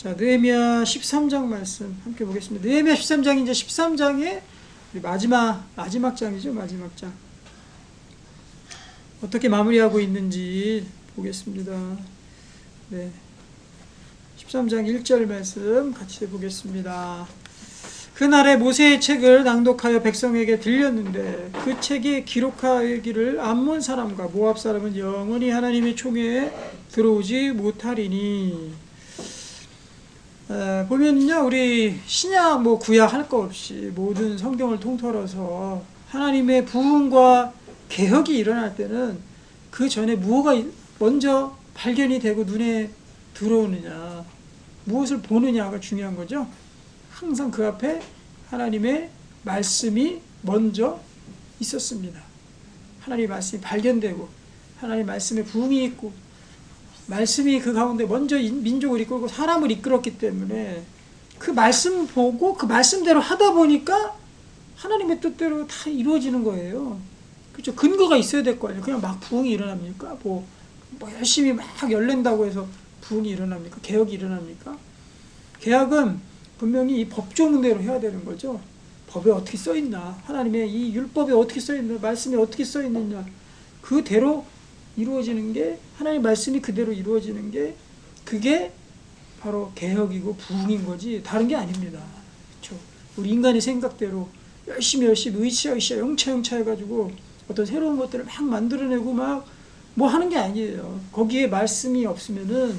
자, 느헤미야 13장 말씀 함께 보겠습니다. 느헤미야 13장이 이제 13장의 마지막 장이죠. 마지막 장. 어떻게 마무리하고 있는지 보겠습니다. 네. 13장 1절 말씀 같이 보겠습니다. 그날에 모세의 책을 낭독하여 백성에게 들렸는데 그 책에 기록하기를 암몬 사람과 모압 사람은 영원히 하나님의 총회에 들어오지 못하리니. 보면요, 우리 신약 구약 할 거 없이 모든 성경을 통틀어서 하나님의 부흥과 개혁이 일어날 때는 그 전에 무엇가 먼저 발견이 되고 눈에 들어오느냐, 무엇을 보느냐가 중요한 거죠. 항상 그 앞에 하나님의 말씀이 먼저 있었습니다. 하나님의 말씀이 발견되고 하나님의 말씀에 부흥이 있고 말씀이 그 가운데 먼저 민족을 이끌고 사람을 이끌었기 때문에 그 말씀 보고 그 말씀대로 하다 보니까 하나님의 뜻대로 다 이루어지는 거예요. 그렇죠. 근거가 있어야 될 거 아니에요. 그냥 막 부흥이 일어납니까? 뭐 열심히 막 열낸다고 해서 부흥이 일어납니까? 개혁이 일어납니까? 개혁은 분명히 이 법조문대로 해야 되는 거죠. 법에 어떻게 써있나, 하나님의 이 율법에 어떻게 써있나, 말씀에 어떻게 써있느냐, 그대로 이루어지는 게, 하나님의 말씀이 그대로 이루어지는 게, 그게 바로 개혁이고 부흥인 거지 다른 게 아닙니다. 그렇죠? 우리 인간의 생각대로 열심히 의치하 영차 해가지고 어떤 새로운 것들을 막 만들어내고 막 뭐 하는 게 아니에요. 거기에 말씀이 없으면은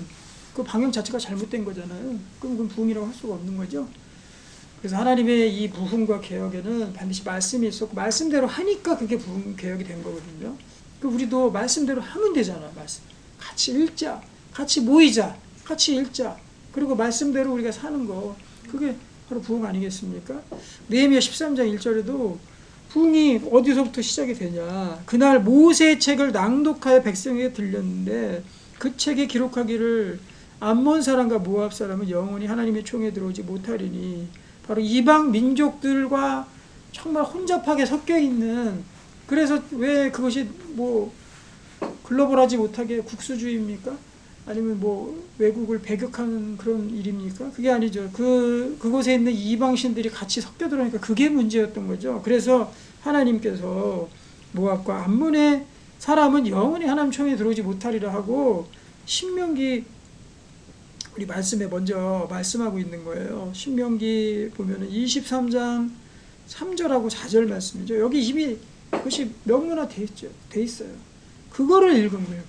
그 방향 자체가 잘못된 거잖아요. 그럼 그건 부흥이라고 할 수가 없는 거죠. 그래서 하나님의 이 부흥과 개혁에는 반드시 말씀이 있었고 말씀대로 하니까 그게 부흥 개혁이 된 거거든요. 우리도 말씀대로 하면 되잖아. 말씀 같이 읽자, 같이 모이자, 같이 읽자. 그리고 말씀대로 우리가 사는 거, 그게 바로 부흥 아니겠습니까? 느헤미야 13장 1절에도 부흥이 어디서부터 시작이 되냐. 그날 모세의 책을 낭독하여 백성에게 들렸는데 그 책에 기록하기를 암몬 사람과 모압 사람은 영원히 하나님의 총에 들어오지 못하리니. 바로 이방 민족들과 정말 혼잡하게 섞여 있는, 그래서 왜 그것이 글로벌하지 못하게 국수주의입니까? 아니면 외국을 배격하는 그런 일입니까? 그게 아니죠. 그곳에 있는 이방신들이 같이 섞여 들어오니까 그게 문제였던 거죠. 그래서 하나님께서 모압과 암몬의 사람은 영원히 하나님 총에 들어오지 못하리라 하고 신명기 우리 말씀에 먼저 말씀하고 있는 거예요. 신명기 보면은 23장 3절하고 4절 말씀이죠. 여기 이미 그것이 명문화돼 있어요. 그거를 읽은 거예요.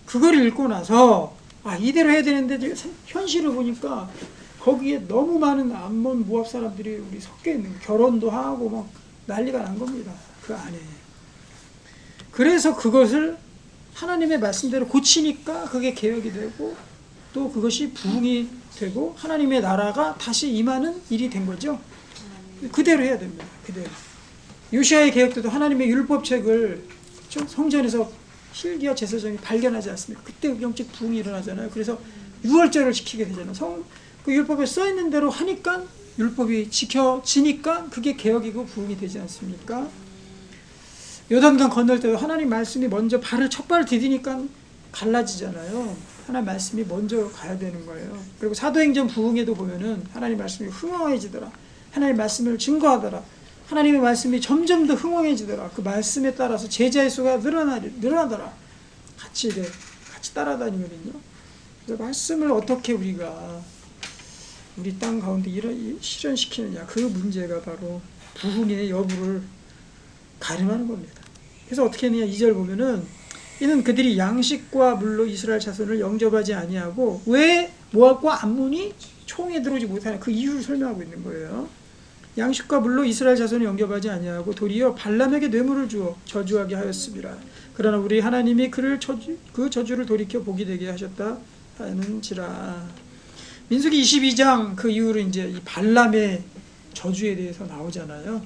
그걸 읽고 나서 이대로 해야 되는데 현실을 보니까 거기에 너무 많은 암몬 모압 사람들이 우리 섞여 있는 거예요. 결혼도 하고 막 난리가 난 겁니다. 그 안에. 그래서 그것을 하나님의 말씀대로 고치니까 그게 개혁이 되고 또 그것이 부흥이 되고 하나님의 나라가 다시 임하는 일이 된 거죠. 그대로 해야 됩니다. 그대로. 요시아의 개혁 때도 하나님의 율법책을 성전에서 hil기야 제사장이 발견하지 않습니까? 그때 영적 부흥이 일어나잖아요. 그래서 유월절을 지키게 되잖아요. 그 율법에 써있는 대로 하니까 율법이 지켜지니까 그게 개혁이고 부흥이 되지 않습니까? 요단강 건널 때도 하나님 말씀이 먼저 첫 발을 디디니까 갈라지잖아요. 하나님 말씀이 먼저 가야 되는 거예요. 그리고 사도행전 부흥에도 보면은 하나님 말씀이 흥황해지더라. 하나님 말씀을 증거하더라. 하나님의 말씀이 점점 더 흥황해지더라. 그 말씀에 따라서 제자의 수가 늘어나더라. 같이 따라다니거든요. 그래서 말씀을 어떻게 우리가 우리 땅 가운데 실현시키느냐, 그 문제가 바로 부흥의 여부를 가름하는 겁니다. 그래서 어떻게 했느냐, 2절 보면은 이는 그들이 양식과 물로 이스라엘 자손을 영접하지 아니하고 왜 모압과 암몬이 총에 들어오지 못하냐, 그 이유를 설명하고 있는 거예요. 양식과 물로 이스라엘 자손을 영접하지 아니하고 도리어 발람에게 뇌물을 주어 저주하게 하였습니다. 그러나 우리 하나님이 그 저주를 돌이켜 복이 되게 하셨다 하는지라. 민수기 22장 그 이후로 이제 이 발람의 저주에 대해서 나오잖아요.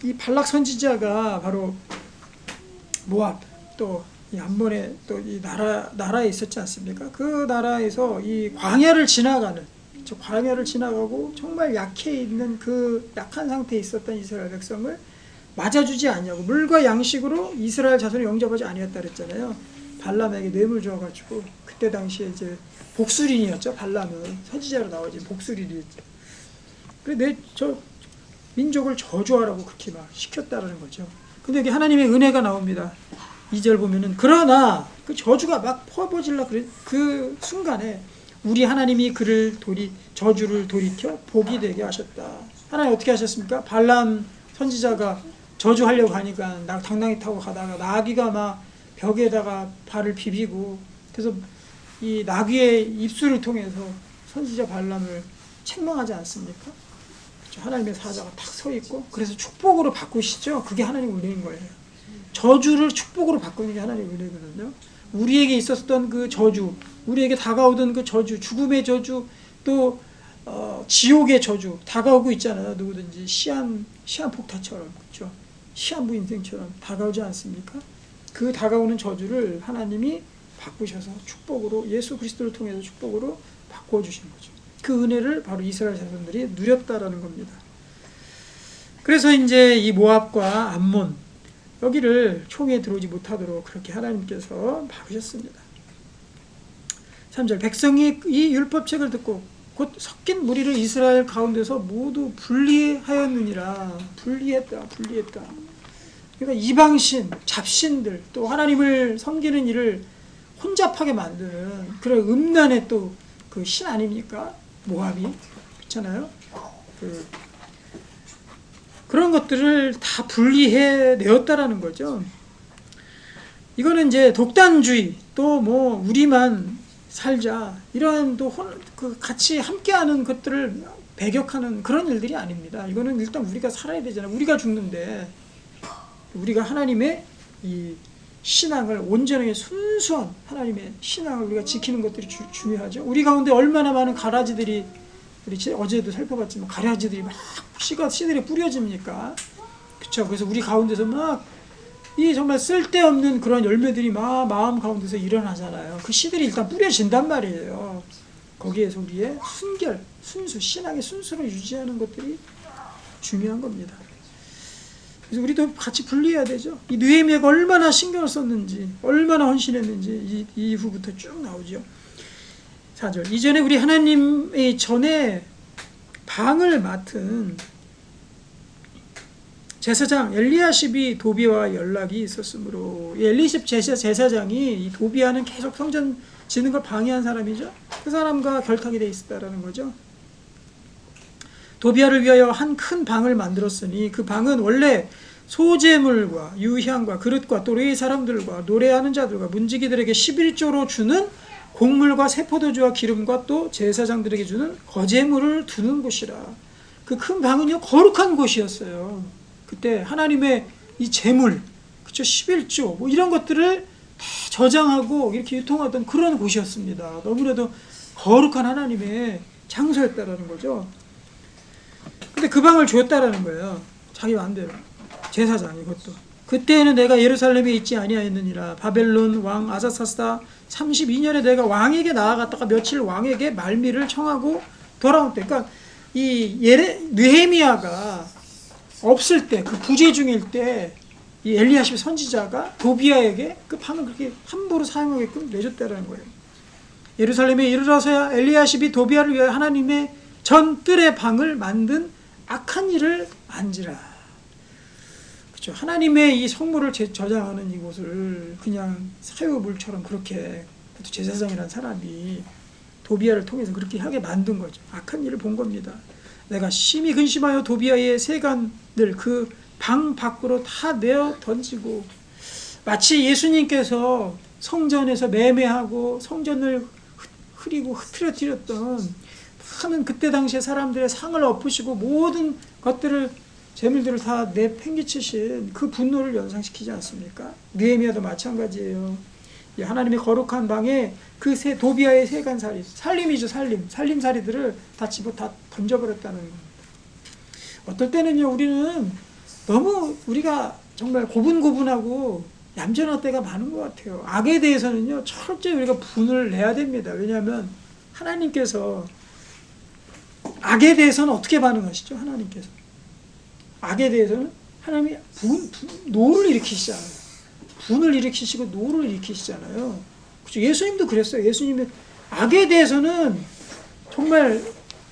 이 발락 선지자가 바로 모압 또 이 암몬의 또 이 나라에 있었지 않습니까? 그 나라에서 이 광야를 지나가고 정말 약해 있는 그 약한 상태에 있었던 이스라엘 백성을 맞아주지 아니하고 물과 양식으로 이스라엘 자손을 영접하지 아니했다 그랬잖아요. 발람에게 뇌물 줘가지고 그때 당시에 이제 복수린이었죠. 발람은 선지자로 나오지 복수린이었죠. 그래 저 민족을 저주하라고 그렇게 막 시켰다라는 거죠. 근데 여기 하나님의 은혜가 나옵니다. 2절 보면은 그러나 그 저주가 막 퍼부어질라 그래 그 순간에 우리 하나님이 그를 저주를 돌이켜 복이 되게 하셨다. 하나님 어떻게 하셨습니까? 발람 선지자가 저주하려고 하니까 당나귀 타고 가다가 나귀가 막 벽에다가 발을 비비고 그래서 이 나귀의 입술을 통해서 선지자 발람을 책망하지 않습니까? 그렇죠? 하나님의 사자가 탁 서 있고 그래서 축복으로 바꾸시죠. 그게 하나님 은혜인 거예요. 저주를 축복으로 바꾸는 게 하나님 은혜거든요. 우리에게 있었던 그 저주, 우리에게 다가오던 그 저주, 죽음의 저주, 또 지옥의 저주 다가오고 있잖아요. 누구든지 시한폭탄처럼, 그렇죠? 시한부 인생처럼 다가오지 않습니까? 그 다가오는 저주를 하나님이 바꾸셔서 축복으로 예수 그리스도를 통해서 축복으로 바꿔주신 거죠. 그 은혜를 바로 이스라엘 자손들이 누렸다라는 겁니다. 그래서 이제 이 모압과 암몬 여기를 총에 들어오지 못하도록 그렇게 하나님께서 막으셨습니다. 3절 백성이 이 율법책을 듣고 곧 섞인 무리를 이스라엘 가운데서 모두 분리하였느니라. 분리했다. 그러니까 이방신, 잡신들 또 하나님을 섬기는 일을 혼잡하게 만드는 그런 음란의 또 그 신 아닙니까? 모압이 그렇잖아요. 그런 것들을 다 분리해 내었다라는 거죠. 이거는 이제 독단주의 또 뭐 우리만 살자 이런 또 같이 함께하는 것들을 배격하는 그런 일들이 아닙니다. 이거는 일단 우리가 살아야 되잖아요. 우리가 죽는데 우리가 하나님의 이 신앙을 온전하게 순수한 하나님의 신앙을 우리가 지키는 것들이 중요하죠. 우리 가운데 얼마나 많은 가라지들이 우리 어제도 살펴봤지만 가라지들이 막 씨들이 뿌려집니까? 그렇죠. 그래서 우리 가운데서 막 이 정말 쓸데없는 그런 열매들이 막 마음 가운데서 일어나잖아요. 그 씨들이 일단 뿌려진단 말이에요. 거기에서 우리의 순수, 신앙의 순수를 유지하는 것들이 중요한 겁니다. 그래서 우리도 같이 분리해야 되죠. 이 느헤미야가 얼마나 신경을 썼는지, 얼마나 헌신했는지 이 이후부터 쭉 나오죠. 4절. 이전에 우리 하나님의 전에 방을 맡은 제사장 엘리야십이 도비아와 연락이 있었으므로 엘리야십 제사장이 이 도비아는 계속 성전 짓는 걸 방해한 사람이죠. 그 사람과 결탁이 돼 있었다라는 거죠. 도비아를 위하여 한 큰 방을 만들었으니 그 방은 원래 소재물과 유향과 그릇과 또 레위 사람들과 노래하는 자들과 문지기들에게 11조로 주는 곡물과 새포도주와 기름과 또 제사장들에게 주는 거제물을 두는 곳이라. 그 큰 방은요 거룩한 곳이었어요. 그때 하나님의 이 제물, 그쵸, 11조 뭐 이런 것들을 다 저장하고 이렇게 유통하던 그런 곳이었습니다. 너무나도 거룩한 하나님의 장소였다라는 거죠. 근데 그 방을 줬다라는 거예요. 자기 마음대로. 제사장 이것도. 그때에는 내가 예루살렘에 있지 아니하였느니라. 바벨론 왕 아사사스다 32년에 내가 왕에게 나아갔다가 며칠 왕에게 말미를 청하고 돌아올 때, 그러니까 이 느헤미야가 없을 때, 그 부재 중일 때, 이 엘리야십 선지자가 도비아에게 그 방을 그렇게 함부로 사용하게끔 내줬다라는 거예요. 예루살렘에 이르러서야 엘리야십이 도비아를 위하여 하나님의 전 뜰의 방을 만든 악한 일을 안지라. 그렇죠. 하나님의 이 성물을 저장하는 이곳을 그냥 사유물처럼 그렇게 제사장이라는 사람이 도비아를 통해서 그렇게 하게 만든 거죠. 악한 일을 본 겁니다. 내가 심히 근심하여 도비아의 세간들 그 방 밖으로 다 내어 던지고, 마치 예수님께서 성전에서 매매하고 성전을 흐리고 흐트러뜨렸던 하는 그때 당시에 사람들의 상을 엎으시고 모든 것들을 재물들을 다 내팽개치신 그 분노를 연상시키지 않습니까? 느헤미야도 마찬가지예요. 하나님의 거룩한 방에 그 도비아의 세간살이, 살림이죠, 살림살이들을 다 집어 다 던져버렸다는 겁니다. 어떨 때는요, 우리는 너무 우리가 정말 고분고분하고 얌전할 때가 많은 것 같아요. 악에 대해서는요, 철저히 우리가 분을 내야 됩니다. 왜냐하면 하나님께서 악에 대해서는 어떻게 반응하시죠? 하나님께서 악에 대해서는 하나님이 노를 일으키시잖아요. 분을 일으키시고 노를 일으키시잖아요. 그렇죠? 예수님도 그랬어요. 예수님의 악에 대해서는 정말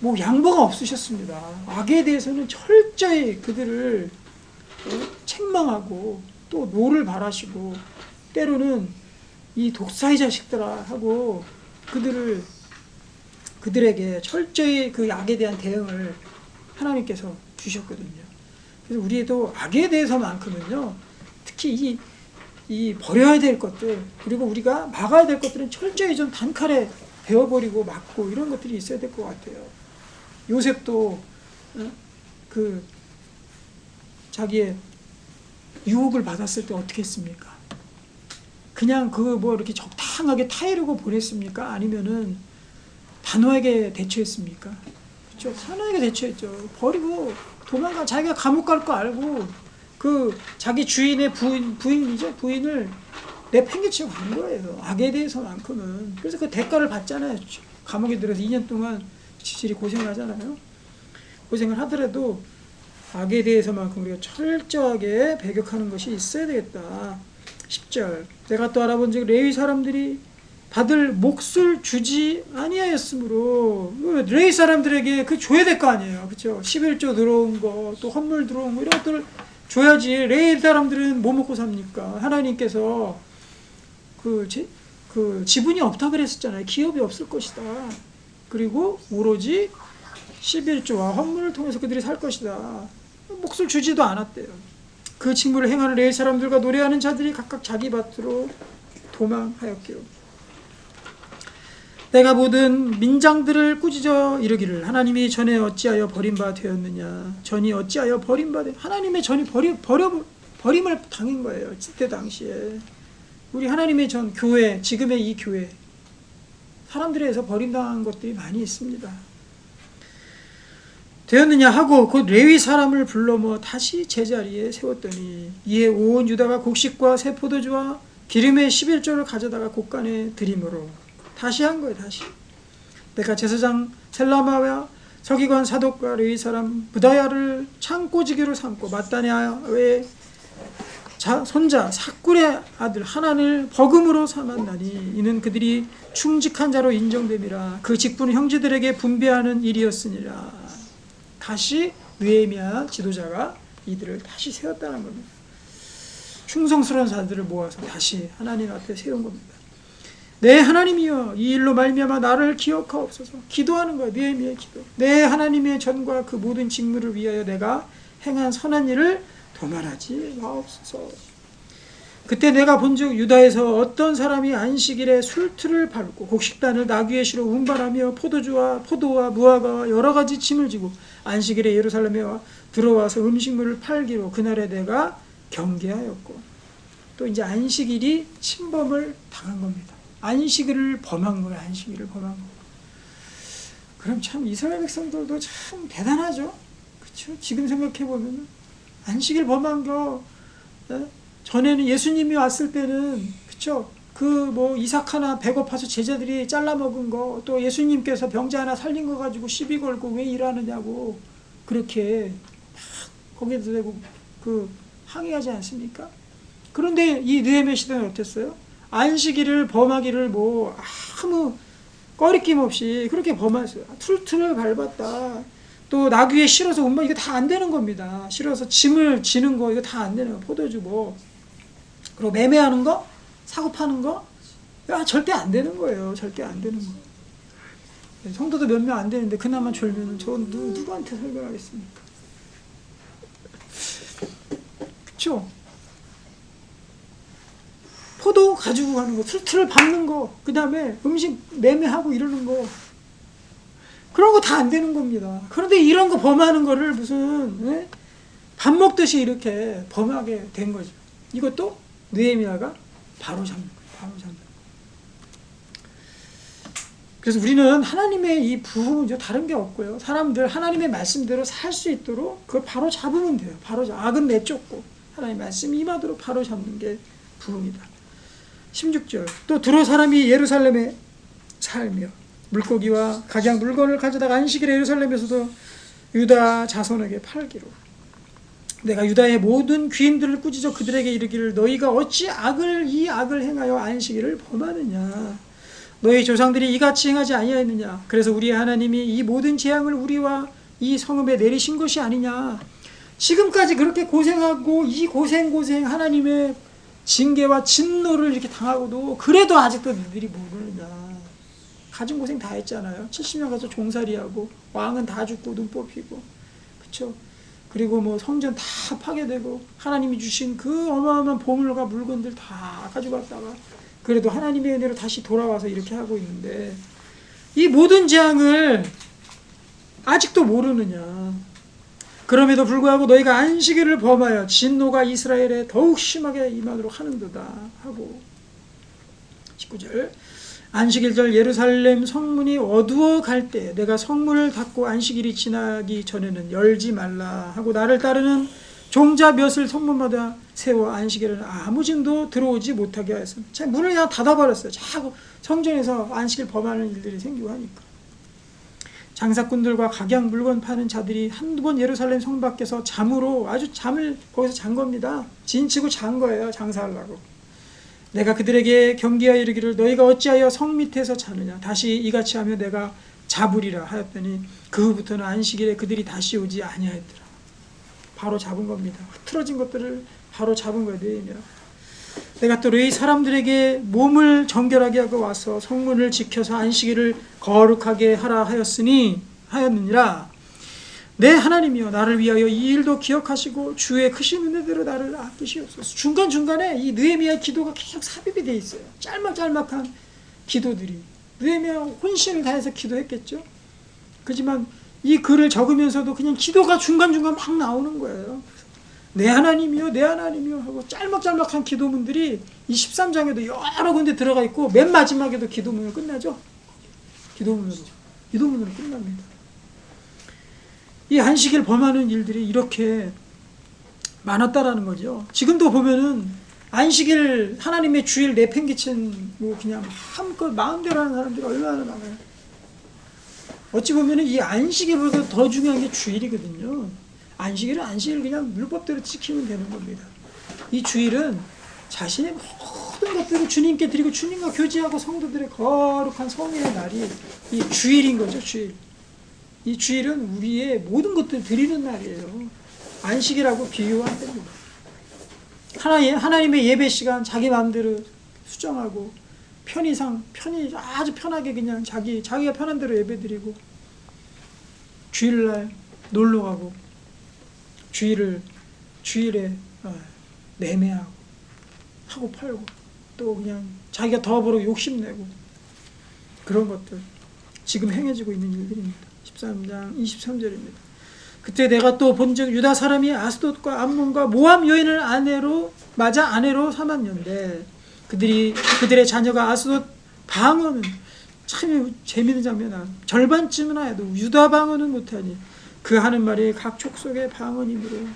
뭐 양보가 없으셨습니다. 악에 대해서는 철저히 그들을 책망하고 또 노를 바라시고 때로는 이 독사의 자식들아 하고 그들에게 철저히 그 악에 대한 대응을 하나님께서 주셨거든요. 그래서 우리도 악에 대해서만큼은요, 특히 이 버려야 될 것들, 그리고 우리가 막아야 될 것들은 철저히 좀 단칼에 베어버리고 막고 이런 것들이 있어야 될 것 같아요. 요셉도 그 자기의 유혹을 받았을 때 어떻게 했습니까? 그냥 그 뭐 이렇게 적당하게 타이르고 보냈습니까? 아니면은 단호하게 대처했습니까? 그렇죠. 단호하게 대처했죠. 버리고 도망가. 자기가 감옥 갈 거 알고 그 자기 주인의 부인을 내팽개치고 간 거예요. 악에 대해서만큼은. 그래서 그 대가를 받잖아요. 감옥에 들어서 2년 동안 지질이 고생하잖아요. 고생을 하더라도 악에 대해서만큼 우리가 철저하게 배격하는 것이 있어야 되겠다. 10절 내가 또 알아본즉 레위 사람들이 받을 몫을 주지 아니하였으므로, 레위 사람들에게 그 줘야 될 거 아니에요. 그렇죠? 11조 들어온 거, 또 헌물 들어온 거 이런 것들을 줘야지. 레위 사람들은 뭐 먹고 삽니까? 하나님께서 그 지분이 없다 그랬었잖아요. 기업이 없을 것이다. 그리고 오로지 11조와 헌물을 통해서 그들이 살 것이다. 몫을 주지도 않았대요. 그 직무를 행하는 레위 사람들과 노래하는 자들이 각각 자기 밭으로 도망하였기로. 내가 모든 민장들을 꾸짖어 이르기를 하나님이 전에 어찌하여 버림바 되었느냐. 전이 어찌하여 버림바 되 하나님의 전이 버림을 당한 거예요. 그때 당시에. 우리 하나님의 전 교회, 지금의 이 교회 사람들에 의해서 버림당한 것들이 많이 있습니다. 되었느냐 하고 곧 레위 사람을 불러 모아 다시 제자리에 세웠더니 이에 온 유다가 곡식과 새 포도주와 기름의 11조를 가져다가 곳간에 드림으로 다시 한 거예요. 다시. 내가 제사장 셀라마와 서기관 사독과 레위 사람 부다야를 창고지기로 삼고 마따냐의 손자 사꿀의 아들 하난을 버금으로 삼았나니 이는 그들이 충직한 자로 인정됨이라. 그 직분은 형제들에게 분배하는 일이었으니라. 다시 느헤미야 지도자가 이들을 다시 세웠다는 겁니다. 충성스러운 자들을 모아서 다시 하나님 앞에 세운 겁니다. 내 하나님이여 이 일로 말미암아 나를 기억하옵소서. 기도하는 거예요. 느헤미야의 기도. 내 하나님의 전과 그 모든 직무를 위하여 내가 행한 선한 일을 도말하지 마옵소서. 그때 내가 본즉 유다에서 어떤 사람이 안식일에 술틀을 밟고 곡식단을 나귀의 시로 운반하며 포도와 무화과와 여러 가지 짐을 지고 안식일에 예루살렘에 들어와서 음식물을 팔기로 그날에 내가 경계하였고. 또 이제 안식일이 침범을 당한 겁니다. 안식일을 범한 거예요. 안식일을 범한 거. 그럼 참 이스라엘 백성들도 참 대단하죠. 그렇죠? 지금 생각해 보면 안식일 범한 거. 전에는 예수님이 왔을 때는 그쵸? 그 뭐 이삭 하나 배고파서 제자들이 잘라 먹은 거, 또 예수님께서 병자 하나 살린 거 가지고 시비 걸고 왜 일하느냐고 그렇게 막 거기에서 대고 그 항의하지 않습니까? 그런데 이 느헤미야 시대는 어땠어요? 안식일을 범하기를 뭐 아무 꺼리낌 없이 그렇게 범했어요. 툴툴을 밟았다. 또 나귀에 실어서 운반 이거 다 안 되는 겁니다. 실어서 짐을 지는 거 이거 다 안 되는 거. 포도주 뭐 그리고 매매하는 거, 사고 파는 거, 절대 안 되는 거예요. 절대 안 되는 거. 성도도 몇 명 안 되는데 그나마 졸면은 저 누구한테 설교하겠습니까? 그렇죠? 포도 가지고 가는 거, 술틀을 밟는 거, 그 다음에 음식 매매하고 이러는 거, 그런 거 다 안 되는 겁니다. 그런데 이런 거 범하는 거를 무슨 밥 먹듯이 이렇게 범하게 된 거죠. 이것도 느헤미야가 바로 잡는 거예요. 바로 잡는 거예요. 그래서 우리는 하나님의 이 부흥은 다른 게 없고요. 사람들 하나님의 말씀대로 살 수 있도록 그걸 바로 잡으면 돼요. 악은 내쫓고 하나님의 말씀이 임하도록 바로 잡는 게 부흥이다. 16절 또 두로 사람이 예루살렘에 살며 물고기와 각양 물건을 가져다가 안식일에 예루살렘에서도 유다 자손에게 팔기로. 내가 유다의 모든 귀인들을 꾸짖어 그들에게 이르기를 너희가 어찌 이 악을 행하여 안식일을 범하느냐. 너희 조상들이 이같이 행하지 아니하였느냐. 그래서 우리의 하나님이 이 모든 재앙을 우리와 이 성읍에 내리신 것이 아니냐. 지금까지 그렇게 고생하고 이 고생 하나님의 징계와 진노를 이렇게 당하고도 그래도 아직도 너희들이 모르느냐. 가진 고생 다 했잖아요. 70년 가서 종살이하고 왕은 다 죽고 눈 뽑히고, 그렇죠? 그리고 뭐 성전 다 파괴되고 하나님이 주신 그 어마어마한 보물과 물건들 다 가져갔다가 그래도 하나님의 은혜로 다시 돌아와서 이렇게 하고 있는데 이 모든 재앙을 아직도 모르느냐. 그럼에도 불구하고 너희가 안식일을 범하여 진노가 이스라엘에 더욱 심하게 임하도록 하는도다 하고 19절 안식일절 예루살렘 성문이 어두워 갈 때 내가 성문을 닫고 안식일이 지나기 전에는 열지 말라 하고 나를 따르는 종자 몇을 성문마다 세워 안식일에는 아무 짐도 들어오지 못하게 하였습니다. 자, 문을 그냥 닫아버렸어요. 자꾸 성전에서 안식일 범하는 일들이 생기고 하니까. 장사꾼들과 각양 물건 파는 자들이 한두 번 예루살렘 성 밖에서 잠으로 아주 잠을 거기서 잔 겁니다. 진치고 잔 거예요. 장사하려고. 내가 그들에게 경계하여 이르기를 너희가 어찌하여 성 밑에서 자느냐. 다시 이같이 하며 내가 잡으리라 하였더니 그 후부터는 안식일에 그들이 다시 오지 아니하였더라. 바로 잡은 겁니다. 흐트러진 것들을 바로 잡은 거예요. 느헤미야. 내가 또 이 사람들에게 몸을 정결하게 하고 와서 성문을 지켜서 안식일을 거룩하게 하라 하였느니라. 내 하나님이여 나를 위하여 이 일도 기억하시고 주의 크신 은혜대로 나를 아끼시옵소서. 중간중간에 이 느헤미야의 기도가 계속 삽입이 돼 있어요. 짤막짤막한 기도들이. 느헤미야 혼신을 다해서 기도했겠죠. 그렇지만 이 글을 적으면서도 그냥 기도가 중간중간 막 나오는 거예요. 내 하나님이요 내 하나님이요 하고 짤막짤막한 기도문들이 이 13장에도 여러 군데 들어가 있고 맨 마지막에도 기도문으로 끝나죠. 기도문으로 끝납니다. 이 안식일 범하는 일들이 이렇게 많았다라는 거죠. 지금도 보면은 안식일 하나님의 주일 내팽개친 뭐 그냥 마음껏 마음대로 하는 사람들이 얼마나 많아요. 어찌 보면은 이 안식일보다 더 중요한 게 주일이거든요. 안식일은 안식일 그냥 율법대로 지키면 되는 겁니다. 이 주일은 자신의 모든 것들을 주님께 드리고 주님과 교제하고 성도들의 거룩한 성회의 날이 이 주일인 거죠. 주일. 이 주일은 우리의 모든 것들을 드리는 날이에요. 안식일하고 비유가 안 됩니다. 하나님의 예배 시간 자기 마음대로 수정하고 편히 아주 편하게 그냥 자기가 편한 대로 예배 드리고 주일날 놀러 가고 주일에 매매하고 사고 팔고 또 그냥 자기가 더 벌어 욕심내고 그런 것들 지금 행해지고 있는 일들입니다. 13장 23절입니다. 그때 내가 또 본즉 유다 사람이 아스돗과 암몬과 모압 여인을 아내로 삼았는데 그들의 자녀가 아스돗 방언은 참 재미있는 장면이야. 절반쯤이나 해도 유다 방언은 못하니 그 하는 말이 각 족속의 방언이므로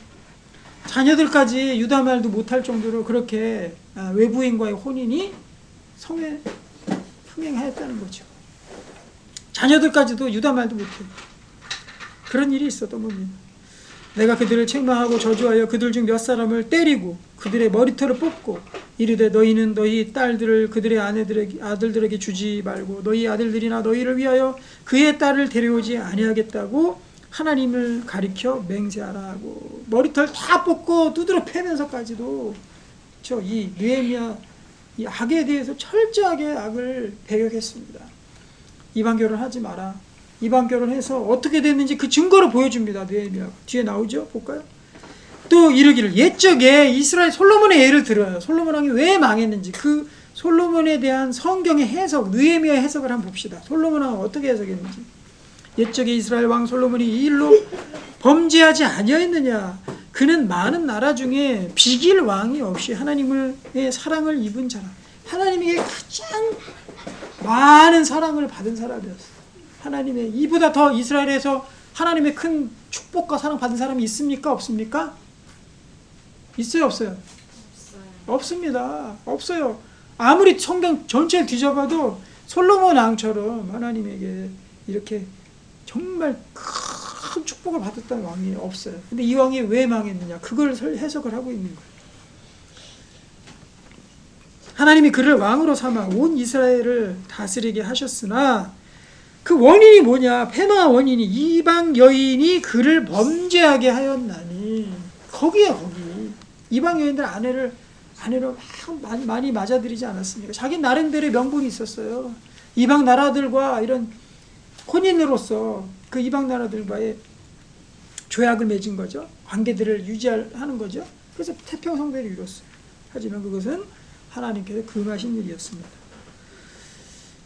자녀들까지 유다 말도 못할 정도로 그렇게 외부인과의 혼인이 흥행하였다는 거죠. 자녀들까지도 유다 말도 못해요. 그런 일이 있었던 겁니다. 내가 그들을 책망하고 저주하여 그들 중 몇 사람을 때리고 그들의 머리털을 뽑고 이르되 너희는 너희 딸들을 그들의 아들들에게 주지 말고 너희 아들들이나 너희를 위하여 그의 딸을 데려오지 아니하겠다고 하나님을 가리켜 맹세하라 하고 머리털 다 뽑고 두드러 패면서까지도 이 느헤미야 이 악에 대해서 철저하게 악을 배격했습니다. 이방 결혼하지 마라. 이방 결혼해서 어떻게 됐는지 그 증거를 보여줍니다. 느헤미야가 뒤에 나오죠. 볼까요? 또 이르기를 옛적에 이스라엘 솔로몬의 예를 들어요. 솔로몬 왕이 왜 망했는지 그 솔로몬에 대한 성경의 해석, 느헤미야의 해석을 한번 봅시다. 솔로몬 왕은 어떻게 해석했는지. 옛적에 이스라엘 왕 솔로몬이 이 일로 범죄하지 아니하였느냐. 그는 많은 나라 중에 비길 왕이 없이 하나님의 사랑을 입은 자라. 하나님에게 가장 많은 사랑을 받은 사람이었어요. 하나님의 이보다 더 이스라엘에서 하나님의 큰 축복과 사랑 받은 사람이 있습니까? 없습니까? 있어요? 없어요? 없습니다. 없어요. 아무리 성경 전체를 뒤져봐도 솔로몬 왕처럼 하나님에게 이렇게 정말 큰 축복을 받았던 왕이 없어요. 근데 이 왕이 왜 망했느냐? 그걸 해석을 하고 있는 거예요. 하나님이 그를 왕으로 삼아 온 이스라엘을 다스리게 하셨으나 그 원인이 뭐냐? 패망한 원인이 이방 여인이 그를 범죄하게 하였나니. 거기야 거기. 이방 여인들 아내로 많이 맞아들이지 않았습니까? 자기 나름대로의 명분이 있었어요. 이방 나라들과 이런 혼인으로서 그 이방 나라들과의 조약을 맺은 거죠. 관계들을 유지하는 거죠. 그래서 태평성대를 이뤘어요. 하지만 그것은 하나님께서 금하신 일이었습니다.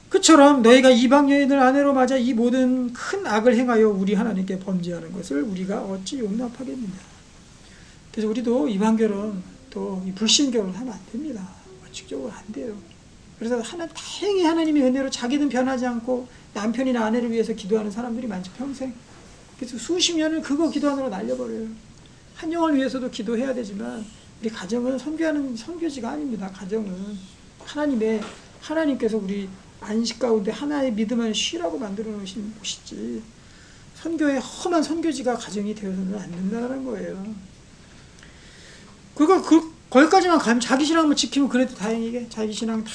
그처럼 너희가 이방 여인을 아내로 맞아 이 모든 큰 악을 행하여 우리 하나님께 범죄하는 것을 우리가 어찌 용납하겠느냐. 그래서 우리도 이방 결혼 또 불신 결혼하면 안 됩니다. 원칙적으로 안 돼요. 그래서 다행히 하나님의 은혜로 자기는 변하지 않고 남편이나 아내를 위해서 기도하는 사람들이 많죠. 평생. 그래서 수십 년을 그거 기도하느라 날려버려요. 한 영혼을 위해서도 기도해야 되지만 우리 가정은 선교지가 아닙니다. 가정은 하나님께서 우리 안식 가운데 하나의 믿음 안에 쉬라고 만들어 놓으신 곳이지, 선교의 험한 선교지가 가정이 되어서는 안 된다는 거예요. 거기까지만 가면 자기 신앙만 지키면 그래도 다행이게, 자기 신앙 다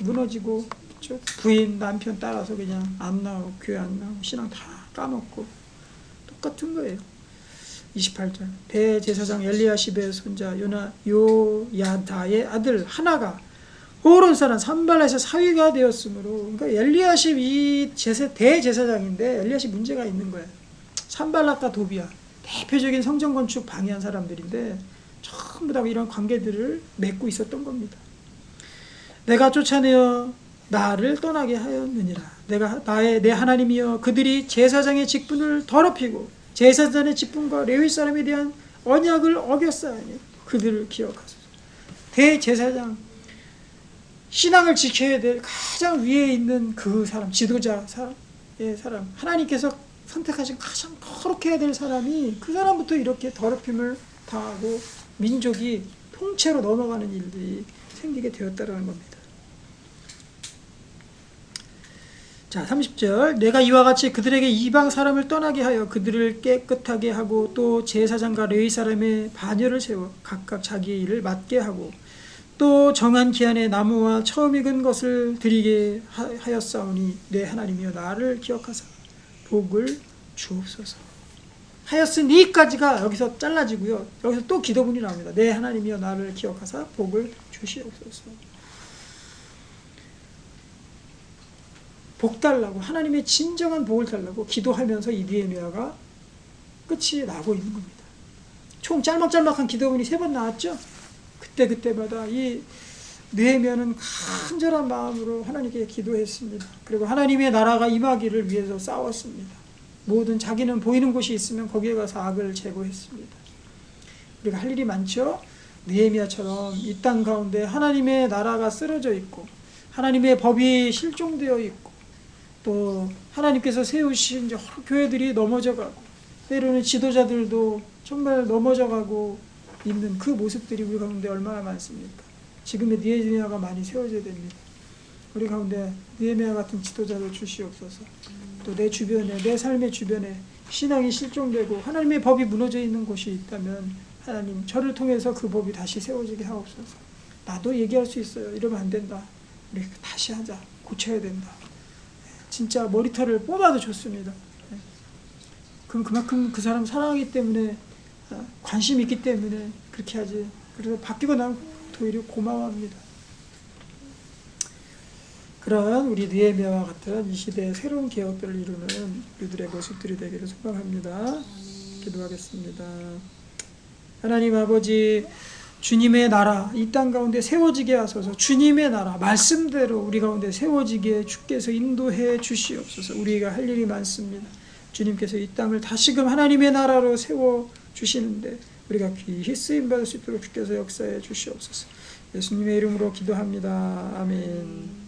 무너지고, 그렇죠? 부인, 남편 따라서 그냥 안 나오고 교회 안 나오고 신앙 다 까먹고 똑같은 거예요. 28절 대제사장 엘리야십의 손자 요야다의 아들 하나가 호론 사람 산발라에서 사위가 되었으므로, 그러니까 엘리야십 이 대제사장인데 엘리야십 문제가 있는 거예요. 산발락과 도비야 대표적인 성전 건축 방해한 사람들인데 전부 다 이런 관계들을 맺고 있었던 겁니다. 내가 쫓아내어 나를 떠나게 하였느니라. 내 하나님이여, 그들이 제사장의 직분을 더럽히고 제사장의 직분과 레위 사람에 대한 언약을 어겼사오니 그들을 기억하소서. 대제사장, 신앙을 지켜야 될 가장 위에 있는 그 사람, 지도자의 사람, 하나님께서 선택하신 가장 거룩해야 될 사람이, 그 사람부터 이렇게 더럽힘을 당하고 민족이 통째로 넘어가는 일들이 생기게 되었다는 겁니다. 자, 30절 내가 이와 같이 그들에게 이방 사람을 떠나게 하여 그들을 깨끗하게 하고 또 제사장과 레위 사람의 반열을 세워 각각 자기의 일을 맡게 하고 또 정한 기한에 나무와 처음 익은 것을 드리게 하였사오니 내 하나님이여, 나를 기억하사 복을 주옵소서. 하였으니까지가 여기서 잘라지고요. 여기서 또 기도문이 나옵니다. 내 하나님이여, 나를 기억하사 복을 주시옵소서. 복 달라고, 하나님의 진정한 복을 달라고 기도하면서 이 느헤미야가 끝이 나고 있는 겁니다. 총 짤막짤막한 기도문이 3번 나왔죠. 그때마다 이 느헤미야는 간절한 마음으로 하나님께 기도했습니다. 그리고 하나님의 나라가 임하기를 위해서 싸웠습니다. 모든 자기는 보이는 곳이 있으면 거기에 가서 악을 제거했습니다. 우리가 할 일이 많죠. 느헤미야처럼 이 땅 가운데 하나님의 나라가 쓰러져 있고 하나님의 법이 실종되어 있고 또 하나님께서 세우신 여러 교회들이 넘어져가고 때로는 지도자들도 정말 넘어져가고 있는 그 모습들이 우리 가운데 얼마나 많습니까? 지금의 느헤미야가 많이 세워져야 됩니다. 우리 가운데 느헤미야 같은 지도자를 주시옵소서. 또 내 주변에, 내 삶의 주변에 신앙이 실종되고 하나님의 법이 무너져 있는 곳이 있다면 하나님, 저를 통해서 그 법이 다시 세워지게 하옵소서. 나도 얘기할 수 있어요. 이러면 안 된다. 우리 다시 하자. 고쳐야 된다. 진짜 머리털을 뽑아도 좋습니다. 그럼 그만큼 그 사람 사랑하기 때문에, 관심이 있기 때문에 그렇게 하지. 그래서 바뀌고 나면 도리어 고마워합니다. 그런 우리 느헤미야와 같은 이 시대의 새로운 개혁들을 이루는 우리들의 모습들이 되기를 소망합니다. 기도하겠습니다. 하나님 아버지, 주님의 나라 이 땅 가운데 세워지게 하소서. 주님의 나라 말씀대로 우리 가운데 세워지게 주께서 인도해 주시옵소서. 우리가 할 일이 많습니다. 주님께서 이 땅을 다시금 하나님의 나라로 세워 주시는데 우리가 귀히 쓰임 받을 수 있도록 주께서 역사해 주시옵소서. 예수님의 이름으로 기도합니다. 아멘.